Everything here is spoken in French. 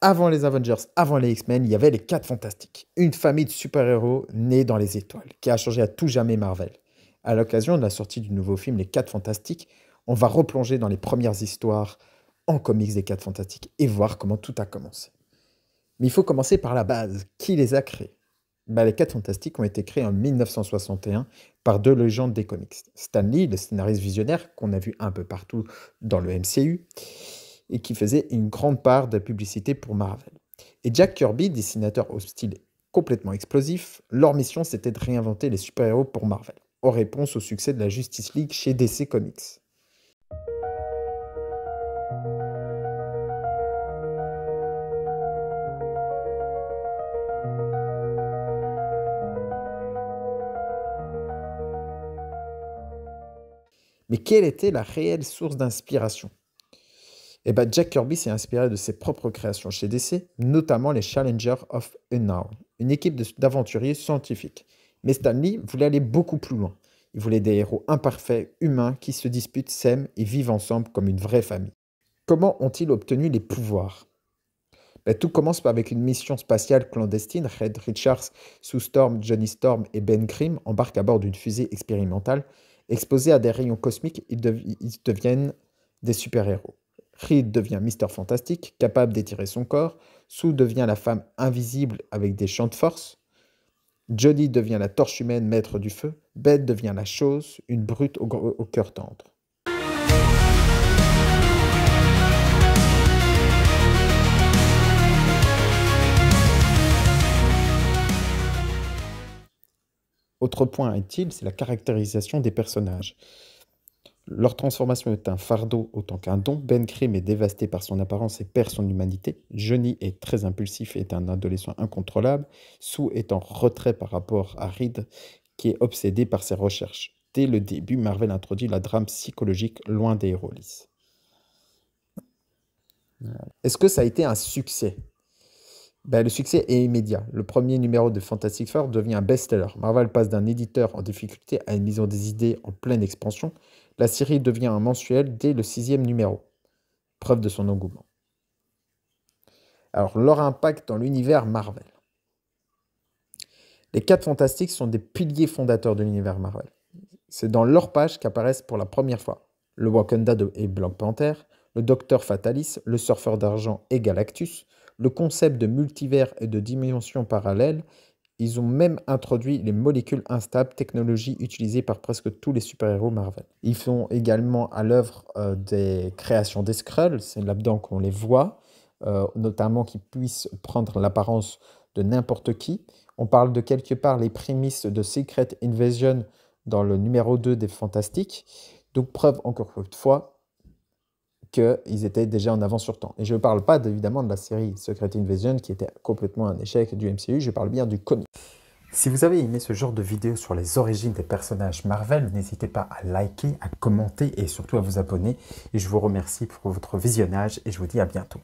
Avant les Avengers, avant les X-Men, il y avait les 4 Fantastiques, une famille de super-héros nés dans les étoiles, qui a changé à tout jamais Marvel. À l'occasion de la sortie du nouveau film Les 4 Fantastiques, on va replonger dans les premières histoires en comics des 4 Fantastiques et voir comment tout a commencé. Mais il faut commencer par la base. Qui les a créés? Les 4 Fantastiques ont été créés en 1961 par deux légendes des comics. Stan Lee, le scénariste visionnaire qu'on a vu un peu partout dans le MCU, et qui faisait une grande part de publicité pour Marvel. Et Jack Kirby, dessinateur au style complètement explosif, leur mission c'était de réinventer les super-héros pour Marvel, en réponse au succès de la Justice League chez DC Comics. Mais quelle était la réelle source d'inspiration? Jack Kirby s'est inspiré de ses propres créations chez DC, notamment les Challengers of Unknown, une équipe d'aventuriers scientifiques. Mais Stan Lee voulait aller beaucoup plus loin. Il voulait des héros imparfaits, humains, qui se disputent, s'aiment et vivent ensemble comme une vraie famille. Comment ont-ils obtenu les pouvoirs? Tout commence avec une mission spatiale clandestine. Reed Richards, Sue Storm, Johnny Storm et Ben Grimm embarquent à bord d'une fusée expérimentale. Exposés à des rayons cosmiques, ils deviennent des super-héros. Reed devient Mister Fantastique, capable d'étirer son corps. Sue devient la femme invisible avec des champs de force. Johnny devient la torche humaine, maître du feu. Ben devient la chose, une brute au cœur tendre. Autre point utile, c'est la caractérisation des personnages. Leur transformation est un fardeau autant qu'un don. Ben Grimm est dévasté par son apparence et perd son humanité. Johnny est très impulsif et est un adolescent incontrôlable. Sue est en retrait par rapport à Reed, qui est obsédé par ses recherches. Dès le début, Marvel introduit la drame psychologique loin des héros lisses. Est-ce que ça a été un succès? Le succès est immédiat. Le premier numéro de Fantastic Four devient un best-seller. Marvel passe d'un éditeur en difficulté à une maison des idées en pleine expansion. La série devient un mensuel dès le 6e numéro. Preuve de son engouement. Alors, leur impact dans l'univers Marvel. Les 4 Fantastiques sont des piliers fondateurs de l'univers Marvel. C'est dans leur page qu'apparaissent pour la première fois le Wakanda et Black Panther, le Docteur Fatalis, le Surfeur d'Argent et Galactus, le concept de multivers et de dimensions parallèles. Ils ont même introduit les molécules instables, technologie utilisée par presque tous les super-héros Marvel. Ils font également à l'œuvre des créations des Skrulls, c'est là-dedans qu'on les voit, notamment qu'ils puissent prendre l'apparence de n'importe qui. On parle de quelque part les prémices de Secret Invasion dans le numéro 2 des Fantastiques. Donc preuve encore une fois qu'ils étaient déjà en avance sur temps. Et je ne parle pas évidemment de la série Secret Invasion qui était complètement un échec du MCU, je parle bien du comic. Si vous avez aimé ce genre de vidéo sur les origines des personnages Marvel, n'hésitez pas à liker, à commenter et surtout à vous abonner. Et je vous remercie pour votre visionnage et je vous dis à bientôt.